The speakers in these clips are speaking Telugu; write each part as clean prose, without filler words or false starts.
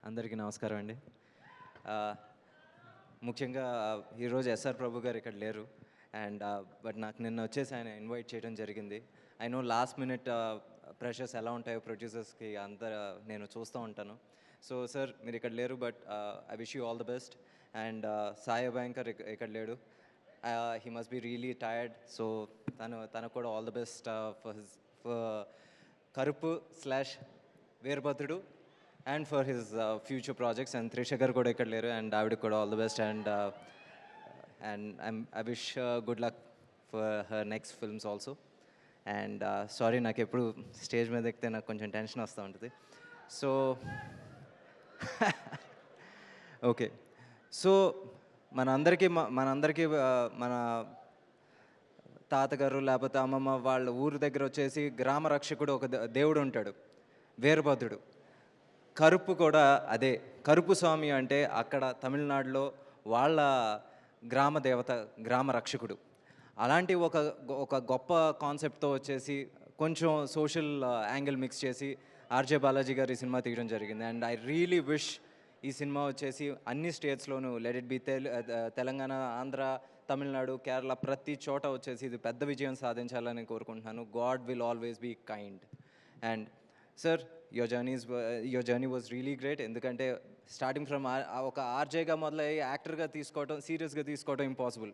అందరికీ నమస్కారం అండి. ముఖ్యంగా ఈరోజు ఎస్ఆర్ ప్రభు గారు ఇక్కడ లేరు. బట్ నాకు నిన్న వచ్చేసి ఆయన ఇన్వైట్ చేయడం జరిగింది. I know last minute pressures ఎలా ఉంటాయో ప్రొడ్యూసర్స్కి అంతా నేను చూస్తూ ఉంటాను. సో సార్ మీరు ఇక్కడ లేరు, but I wish you all the best. And Sai Abhyankar ఇక్కడ లేడు. He must be really tired. So తనకు కూడా all the best for Karuppu / Veerabhadrudu and for his future projects. And Trisha garu kuda ikkada leru, and David kuda all the best. And I wish good luck for her next films also. And sorry నాకు ఎప్పుడు స్టేజ్ మీద ఎక్కితే నాకు కొంచెం టెన్షన్ వస్తూ ఉంటుంది. సో ఓకే, సో మనందరికీ మన తాతగారు లేకపోతే అమ్మమ్మ వాళ్ళ ఊరి దగ్గర వచ్చేసి గ్రామ రక్షకుడు ఒక దేవుడు ఉంటాడు, వీరభద్రుడు. కరుపు కూడా అదే. కరుపు స్వామి అంటే అక్కడ తమిళనాడులో వాళ్ళ గ్రామ దేవత, గ్రామ రక్షకుడు. అలాంటి ఒక గొప్ప కాన్సెప్ట్తో వచ్చేసి కొంచెం సోషల్ యాంగిల్ మిక్స్ చేసి ఆర్జే బాలాజీ గారు ఈ సినిమా తీయడం జరిగింది. అండ్ ఐ రియలీ విష్ ఈ సినిమా వచ్చేసి అన్ని స్టేట్స్లోనూ, let it be Telangana, Andhra, Tamil Nadu, Kerala, ప్రతి చోట వచ్చేసి ఇది పెద్ద విజయం సాధించాలని కోరుకుంటున్నాను. God will always be kind. And sir, your journey was really great. ఎందుకంటే స్టార్టింగ్ ఫ్రమ్ ఒక ఆర్జేగా మొదలయ్యి యాక్టర్గా తీసుకోవడం, సీరియస్గా తీసుకోవడం impossible.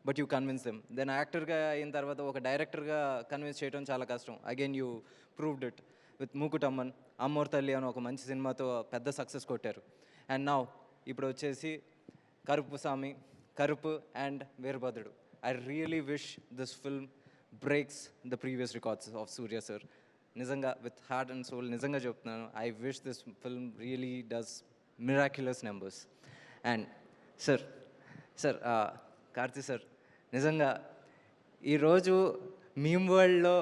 But you convince them. Then యాక్టర్గా అయిన తర్వాత ఒక డైరెక్టర్గా కన్విన్స్ చేయడం చాలా కష్టం. Again you proved it with Mookuthi Amman, Ammoru Thalli అని ఒక మంచి సినిమాతో పెద్ద సక్సెస్ కొట్టారు. అండ్ నౌ ఇప్పుడు వచ్చేసి Karuppu Swamy, Karuppu and Veerabhadrudu. I really wish this film breaks the previous records of Suriya sir. నిజంగా విత్ హార్ట్ అండ్ సోల్ నిజంగా చెప్తున్నాను. I wish this film really does miraculous numbers. And sir Karthi sir, నిజంగా ఈరోజు మీమ్ వరల్డ్లో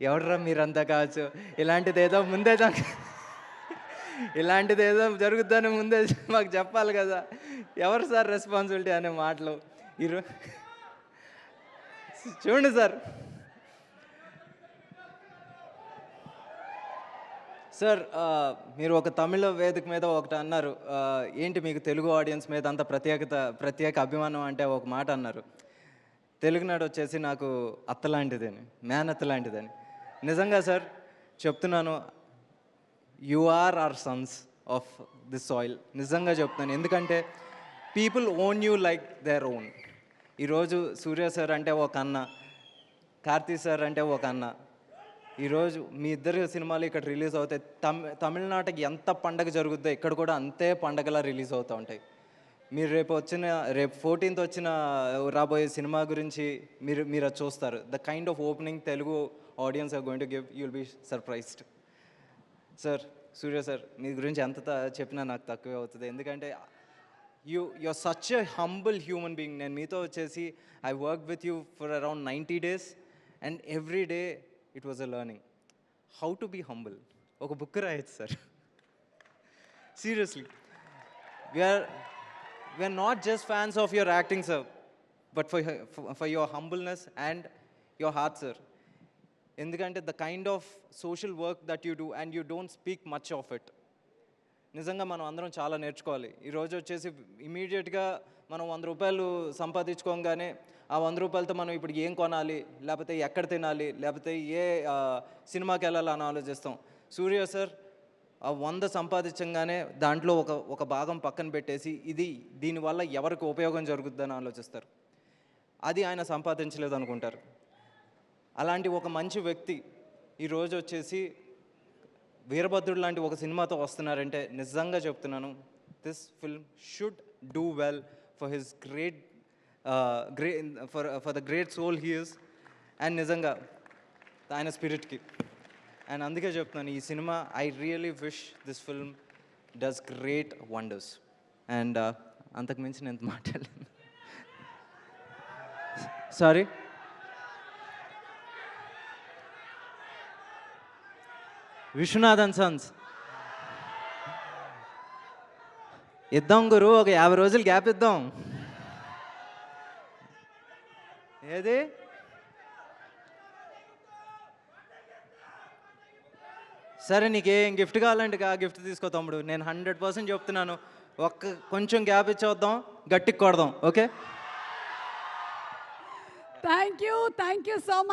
ఎవడరా మీరంతా కావచ్చు, ఇలాంటిదేదో జరుగుతుందని ముందే మాకు చెప్పాలి కదా. ఎవరు సార్ రెస్పాన్సిబిలిటీ అనే మాటలు చూడండి సార్. సార్, మీరు ఒక తమిళ వేదిక మీద ఒకటి అన్నారు, ఏంటి మీకు తెలుగు ఆడియన్స్ మీద అంత ప్రత్యేక అభిమానం అంటే ఒక మాట అన్నారు. తెలుగునాడు వచ్చేసి నాకు అత్తలాంటిదని, మేనత్త లాంటిదని. నిజంగా సార్ చెప్తున్నాను, you are are sons of this soil. నిజంగా చెప్తున్నాను. ఎందుకంటే people own you like their own. ఈరోజు సూర్య సార్ అంటే ఒక అన్న, కార్తీ సార్ అంటే ఒక అన్న. ఈరోజు మీ ఇద్దరు సినిమాలు ఇక్కడ రిలీజ్ అవుతాయి. తమిళనాడుకి ఎంత పండగ జరుగుద్దో ఇక్కడ కూడా అంతే పండగలా రిలీజ్ అవుతూ ఉంటాయి. మీరు రేపు 14th వచ్చిన రాబోయే సినిమా గురించి మీరు అది చూస్తారు. The kind of opening Telugu audience are going to give, you will be surprised. Sir, Suriya sir, మీ గురించి ఎంత చెప్పినా నాకు తక్కువే అవుతుంది. ఎందుకంటే you are such a humble human being. నేను మీతో వచ్చేసి I work with you for around 90 days and every day it was a learning how to be humble. ఒక బుక్ రాయొచ్చు సార్. Seriously, we're not just fans of your acting sir, but for your humbleness and your heart sir. ఎందుకంటే the kind of social work that you do and you don't speak much of it. నిజంగా మనం అందరం చాలా నేర్చుకోవాలి. ఈరోజు వచ్చేసి ఇమీడియట్గా మనం 100 రూపాయలు సంపాదించుకోగానే ఆ 100 రూపాయలతో మనం ఇప్పుడు ఏం కొనాలి, లేకపోతే ఎక్కడ తినాలి, లేకపోతే ఏ సినిమాకి వెళ్ళాలి అని ఆలోచిస్తాం. సూర్య సార్ ఆ 100 సంపాదించగానే దాంట్లో ఒక భాగం పక్కన పెట్టేసి దీనివల్ల ఎవరికి ఉపయోగం జరుగుతుందని ఆలోచిస్తారు. అది ఆయన సంపాదించలేదు అనుకుంటారు. అలాంటి ఒక మంచి వ్యక్తి ఈరోజు వచ్చేసి వీరభద్రుడు లాంటి ఒక సినిమాతో వస్తున్నారంటే నిజంగా చెప్తున్నాను, this film should do well for his for the great soul he is, and నిజంగా ఆయన స్పిరిట్కి. అండ్ అందుకే చెప్తున్నాను, ఈ cinema I really wish this film does great wonders. And అంతకుమించి నేను మాట్లాడలేను. సారీ. విశ్వనాథన్ సన్స్ ఇద్దాం గురు, ఒక 50 రోజులు గ్యాప్ ఇద్దాం. ఏది సరే నీకు ఏం గిఫ్ట్ కావాలంటే ఆ గిఫ్ట్ తీసుకో తమ్ముడు. నేను 100% చెప్తున్నాను. కొంచెం గ్యాప్ ఇచ్చేద్దాం, గట్టికి కొడదాం. Okay. Thank you so much.